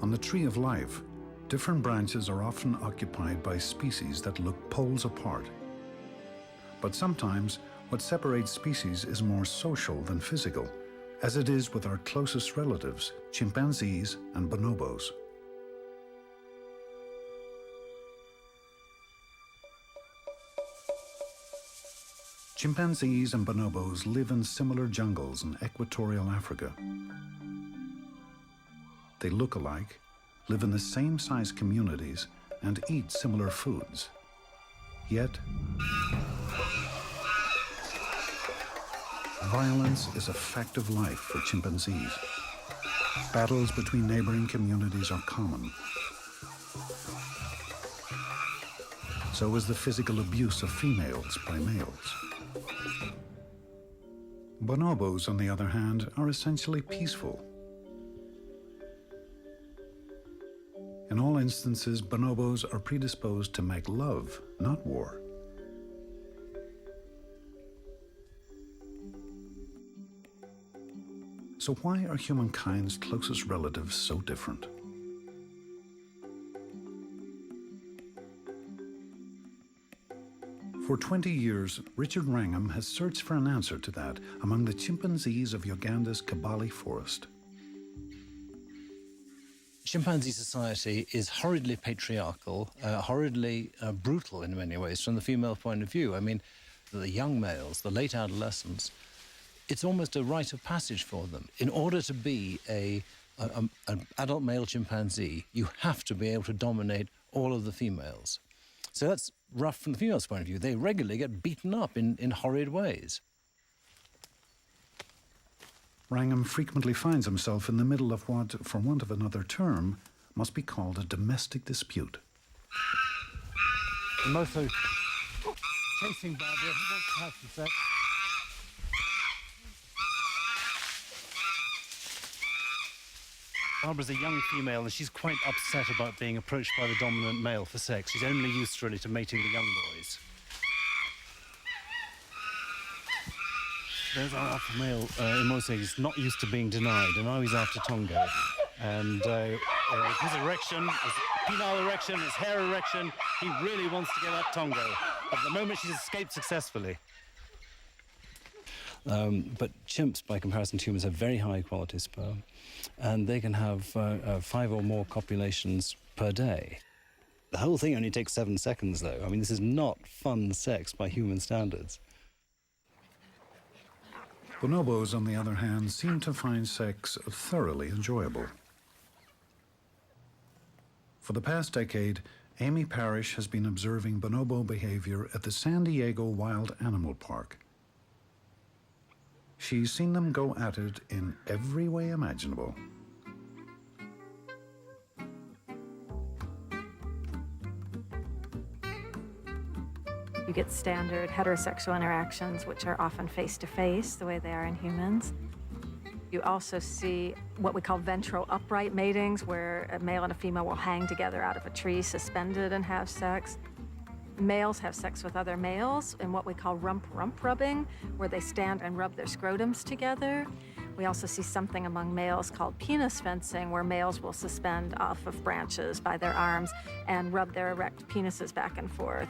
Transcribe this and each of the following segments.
On the tree of life, different branches are often occupied by species that look poles apart. But sometimes, what separates species is more social than physical, as it is with our closest relatives, chimpanzees and bonobos. Chimpanzees and bonobos live in similar jungles in equatorial Africa. They look alike, live in the same size communities, and eat similar foods. Yet, violence is a fact of life for chimpanzees. Battles between neighboring communities are common. So is the physical abuse of females by males. Bonobos, on the other hand, are essentially peaceful. In all instances, bonobos are predisposed to make love, not war. So why are humankind's closest relatives so different? For 20 years, Richard Wrangham has searched for an answer to that among the chimpanzees of Uganda's Kabale forest. Chimpanzee society is horridly patriarchal, horridly brutal in many ways from the female point of view. I mean, the young males, the late adolescents, it's almost a rite of passage for them. In order to be an adult male chimpanzee, you have to be able to dominate all of the females. So that's rough from the female's point of view. They regularly get beaten up in horrid ways. Wrangham frequently finds himself in the middle of what, for want of another term, must be called a domestic dispute. I'm also chasing Barbara. He wants to have some sex. Barbara's a young female and she's quite upset about being approached by the dominant male for sex. She's only used really to mating the young boys. There's our alpha male, Imose. He's not used to being denied, and now he's after Tongo. And with his erection, his penile erection, his hair erection, he really wants to get at Tongo. At the moment, she's escaped successfully. But chimps, by comparison to humans, have very high quality sperm, and they can have 5 or more copulations per day. The whole thing only takes 7 seconds, though. I mean, this is not fun sex by human standards. Bonobos, on the other hand, seem to find sex thoroughly enjoyable. For the past decade, Amy Parrish has been observing bonobo behavior at the San Diego Wild Animal Park. She's seen them go at it in every way imaginable. You get standard heterosexual interactions, which are often face-to-face, the way they are in humans. You also see what we call ventral upright matings, where a male and a female will hang together out of a tree, suspended, and have sex. Males have sex with other males in what we call rump-rump rubbing, where they stand and rub their scrotums together. We also see something among males called penis fencing, where males will suspend off of branches by their arms and rub their erect penises back and forth.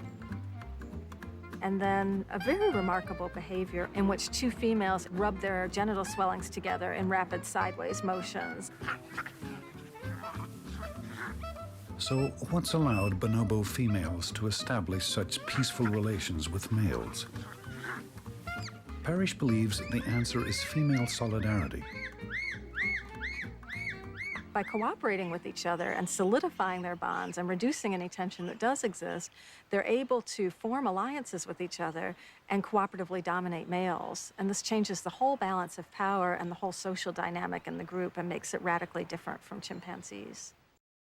And then a very remarkable behavior in which 2 females rub their genital swellings together in rapid sideways motions. So what's allowed bonobo females to establish such peaceful relations with males? Parrish believes the answer is female solidarity. By cooperating with each other and solidifying their bonds and reducing any tension that does exist, they're able to form alliances with each other and cooperatively dominate males. And this changes the whole balance of power and the whole social dynamic in the group and makes it radically different from chimpanzees.